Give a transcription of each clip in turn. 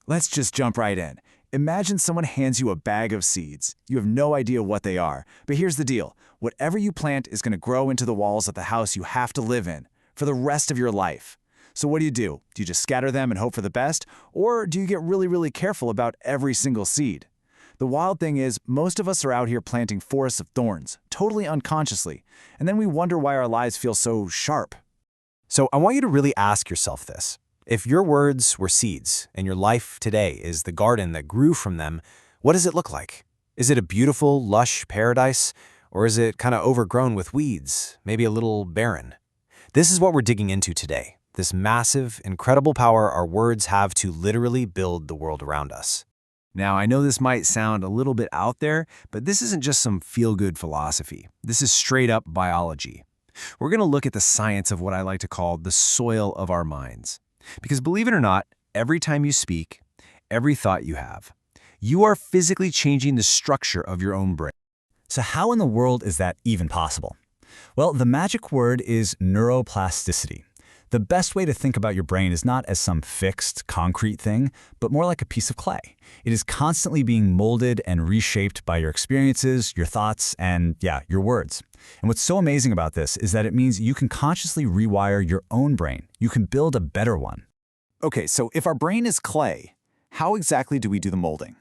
Let's just jump right in. Imagine someone hands you a bag of seeds. You have no idea what they are. But here's the deal. Whatever you plant is going to grow into the walls of the house you have to live in for the rest of your life. So what do? Do you just scatter them and hope for the best? Or do you get really careful about every single seed? The wild thing is, most of us are out here planting forests of thorns, totally unconsciously, and then we wonder why our lives feel so sharp. So I want you to really ask yourself this. If your words were seeds and your life today is the garden that grew from them, what does it look like? Is it a beautiful, lush paradise? Or is it kind of overgrown with weeds, maybe a little barren? This is what we're digging into today, this massive, incredible power our words have to literally build the world around us. Now, I know this might sound a little bit out there, but this isn't just some feel-good philosophy. This is straight-up biology. We're going to look at the science of what I like to call the soil of our minds. Because believe it or not, every time you speak, every thought you have, you are physically changing the structure of your own brain. So how in the world is that even possible? Well, the magic word is neuroplasticity. The best way to think about your brain is not as some fixed, concrete thing, but more like a piece of clay. It is constantly being molded and reshaped by your experiences, your thoughts, and your words. And what's so amazing about this is that it means you can consciously rewire your own brain. You can build a better one. Okay, so if our brain is clay, how exactly do we do the molding?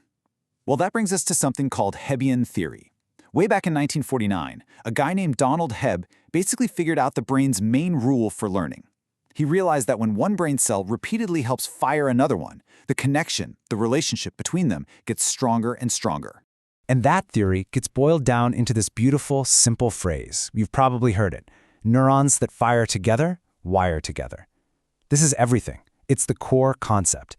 Well, that brings us to something called Hebbian theory. Way back in 1949, a guy named Donald Hebb basically figured out the brain's main rule for learning. He realized that when one brain cell repeatedly helps fire another one, the connection, the relationship between them gets stronger and stronger. And that theory gets boiled down into this beautiful, simple phrase. You've probably heard it. Neurons that fire together, wire together. This is everything. It's the core concept.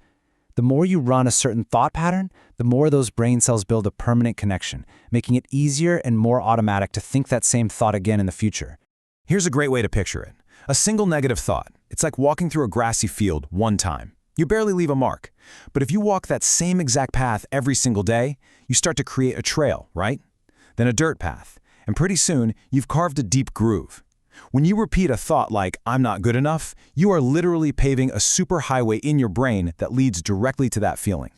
The more you run a certain thought pattern, the more those brain cells build a permanent connection, making it easier and more automatic to think that same thought again in the future. Here's a great way to picture it. A single negative thought. It's like walking through a grassy field one time. You barely leave a mark. But if you walk that same exact path every single day, you start to create a trail, right? Then a dirt path. And pretty soon, you've carved a deep groove. When you repeat a thought like, "I'm not good enough," you are literally paving a superhighway in your brain that leads directly to that feeling.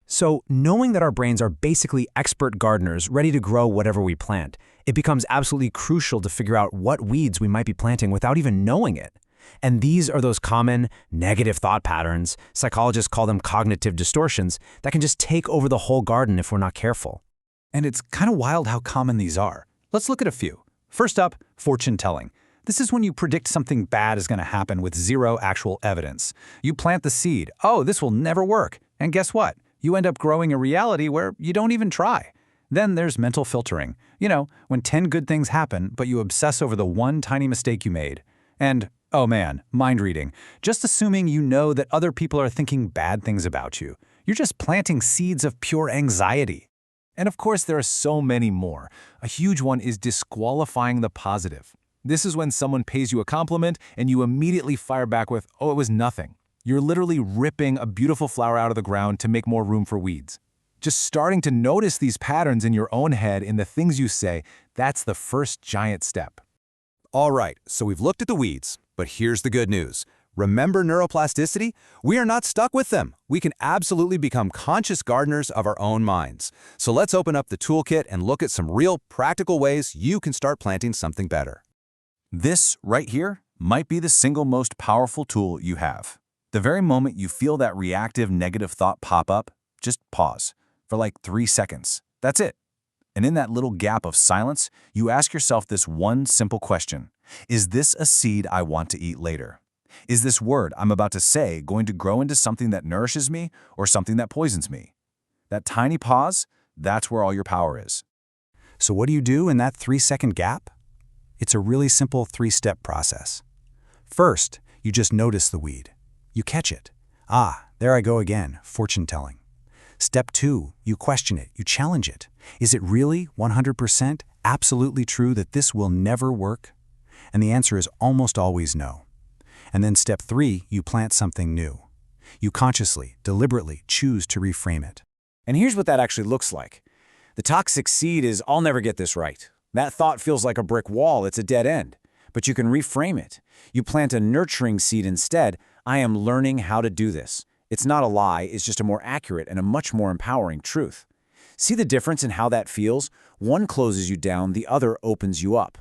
So, knowing that our brains are basically expert gardeners ready to grow whatever we plant, it becomes absolutely crucial to figure out what weeds we might be planting without even knowing it. And these are those common negative thought patterns, psychologists call them cognitive distortions, that can just take over the whole garden if we're not careful. And it's kind of wild how common these are. Let's look at a few. First up, fortune telling. This is when you predict something bad is going to happen with zero actual evidence. You plant the seed, "Oh, this will never work." And guess what? You end up growing a reality where you don't even try. Then there's mental filtering. When 10 good things happen, but you obsess over the one tiny mistake you made. And, oh man, mind reading. Just assuming you know that other people are thinking bad things about you. You're just planting seeds of pure anxiety. And of course, there are so many more. A huge one is disqualifying the positive. This is when someone pays you a compliment and you immediately fire back with, "Oh, it was nothing." You're literally ripping a beautiful flower out of the ground to make more room for weeds. Just starting to notice these patterns in your own head in the things you say, that's the first giant step. All right, so we've looked at the weeds, but here's the good news. Remember neuroplasticity? We are not stuck with them. We can absolutely become conscious gardeners of our own minds. So let's open up the toolkit and look at some real practical ways you can start planting something better. This right here might be the single most powerful tool you have. The very moment you feel that reactive negative thought pop up, just pause for like 3 seconds. That's it. And in that little gap of silence, you ask yourself this one simple question. Is this a seed I want to eat later? Is this word I'm about to say going to grow into something that nourishes me or something that poisons me? That tiny pause, that's where all your power is. So what do you do in that 3-second gap? It's a really simple 3-step process. First, you just notice the weed. You catch it. Ah, there I go again, fortune telling. Step 2, you question it, you challenge it. Is it really 100% absolutely true that this will never work? And the answer is almost always no. And then step 3, you plant something new. You consciously, deliberately choose to reframe it. And here's what that actually looks like. The toxic seed is, "I'll never get this right." That thought feels like a brick wall, it's a dead end. But you can reframe it. You plant a nurturing seed instead. "I am learning how to do this." It's not a lie, it's just a more accurate and a much more empowering truth. See the difference in how that feels? One closes you down, the other opens you up.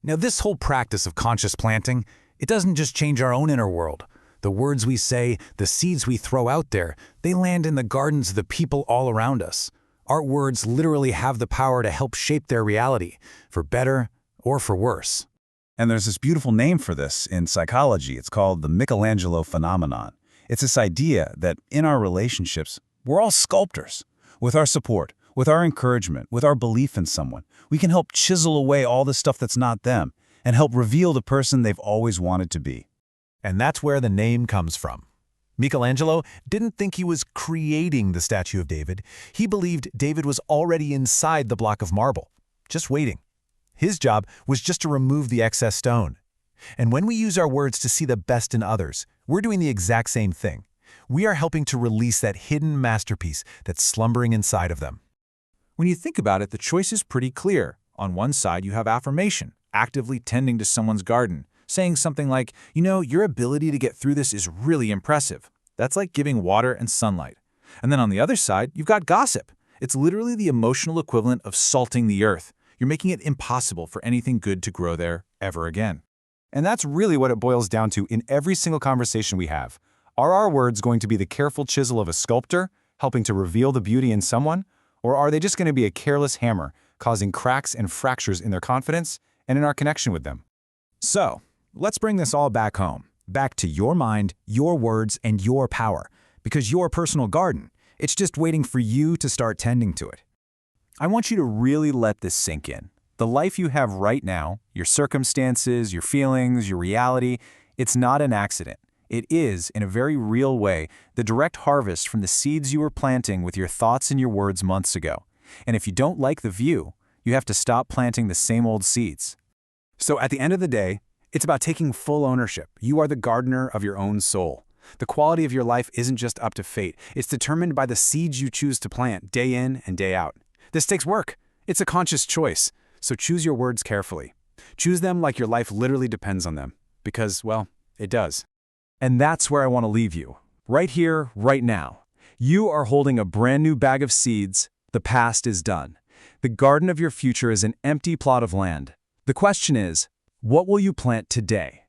Now, this whole practice of conscious planting, it doesn't just change our own inner world. The words we say, the seeds we throw out there, they land in the gardens of the people all around us. Our words literally have the power to help shape their reality, for better or for worse. And there's this beautiful name for this in psychology. It's called the Michelangelo phenomenon. It's this idea that in our relationships, we're all sculptors. With our support, with our encouragement, with our belief in someone, we can help chisel away all the stuff that's not them and help reveal the person they've always wanted to be. And that's where the name comes from. Michelangelo didn't think he was creating the statue of David. He believed David was already inside the block of marble, just waiting. His job was just to remove the excess stone. And when we use our words to see the best in others, we're doing the exact same thing. We are helping to release that hidden masterpiece that's slumbering inside of them. When you think about it, the choice is pretty clear. On one side, you have affirmation, actively tending to someone's garden, saying something like, your ability to get through this is really impressive. That's like giving water and sunlight. And then on the other side, you've got gossip. It's literally the emotional equivalent of salting the earth. You're making it impossible for anything good to grow there ever again. And that's really what it boils down to in every single conversation we have. Are our words going to be the careful chisel of a sculptor, helping to reveal the beauty in someone? Or are they just going to be a careless hammer, causing cracks and fractures in their confidence and in our connection with them? So, let's bring this all back home, back to your mind, your words, and your power. Because your personal garden, it's just waiting for you to start tending to it. I want you to really let this sink in. The life you have right now, your circumstances, your feelings, your reality, it's not an accident. It is, in a very real way, the direct harvest from the seeds you were planting with your thoughts and your words months ago. And if you don't like the view, you have to stop planting the same old seeds. So at the end of the day, it's about taking full ownership. You are the gardener of your own soul. The quality of your life isn't just up to fate. It's determined by the seeds you choose to plant day in and day out. This takes work. It's a conscious choice. So choose your words carefully. Choose them like your life literally depends on them. Because, well, it does. And that's where I want to leave you. Right here, right now. You are holding a brand new bag of seeds. The past is done. The garden of your future is an empty plot of land. The question is, what will you plant today?